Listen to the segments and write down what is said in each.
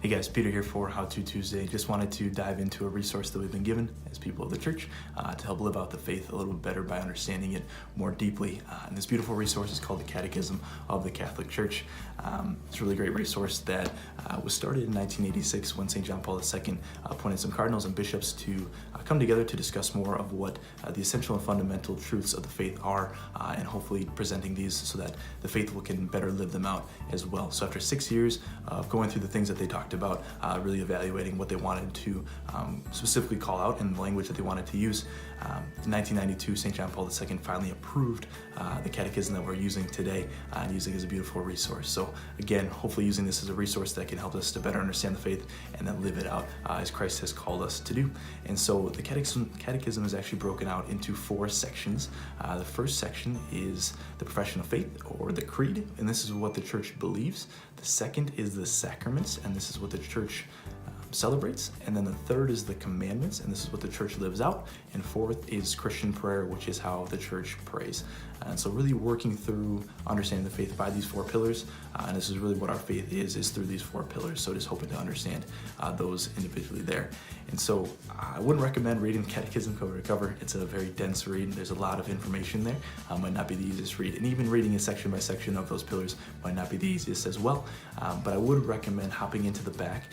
Hey guys, Peter here for How To Tuesday. Just wanted to dive into a resource that we've been given as people of the church to help live out the faith a little bit better by understanding it more deeply. And this beautiful resource is called the Catechism of the Catholic Church. It's a really great resource that was started in 1986 when St. John Paul II appointed some cardinals and bishops to come together to discuss more of what the essential and fundamental truths of the faith are, and hopefully presenting these so that the faithful can better live them out as well. So after 6 years of going through the things that they talked about, really evaluating what they wanted to specifically call out and the language that they wanted to use, in 1992, St. John Paul II finally approved the catechism that we're using today and using it as a beautiful resource. So again, hopefully using this as a resource that can help us to better understand the faith and then live it out as Christ has called us to do. And so the catechism is actually broken out into 4 sections. The first section is the profession of faith, or the creed, and this is what the church believes. The second is the sacraments, and this is what the church celebrates. And then the third is the commandments, and this is what the church lives out. And fourth is Christian prayer, which is how the church prays. And so really working through understanding the faith by these 4 pillars, and this is really what our faith is through these 4 pillars. So just hoping to understand those individually there. And so I wouldn't recommend reading the Catechism cover to cover. It's a very dense read. There's a lot of information there. Might not be the easiest read, and even reading it section by section of those pillars might not be the easiest as well. But I would recommend hopping into the back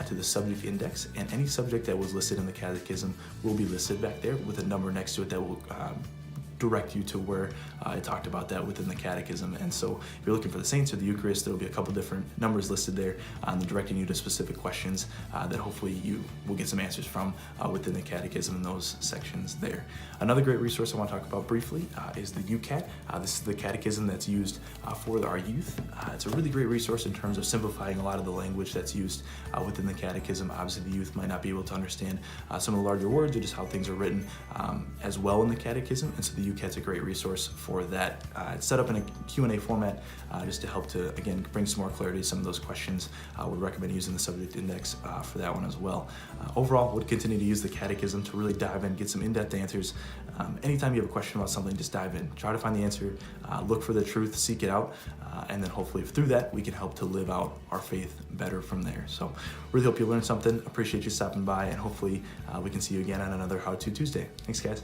to the subject index, and any subject that was listed in the Catechism will be listed back there with a number next to it that will direct you to where I talked about that within the Catechism. And so if you're looking for the saints or the Eucharist, there will be a couple different numbers listed there directing you to specific questions that hopefully you will get some answers from within the Catechism in those sections there. Another great resource I want to talk about briefly is the UCAT. This is the catechism that's used for our youth. It's a really great resource in terms of simplifying a lot of the language that's used within the Catechism. Obviously the youth might not be able to understand some of the larger words or just how things are written as well in the Catechism, and so the UCAT's a great resource for that. It's set up in a Q&A format just to help to, again, bring some more clarity to some of those questions. I would recommend using the subject index for that one as well. Overall, would continue to use the Catechism to really dive in, get some in-depth answers. Anytime you have a question about something, just dive in, try to find the answer, look for the truth, seek it out, and then hopefully through that we can help to live out our faith better from there. So really hope you learned something. Appreciate you stopping by, and hopefully we can see you again on another How To Tuesday. Thanks guys.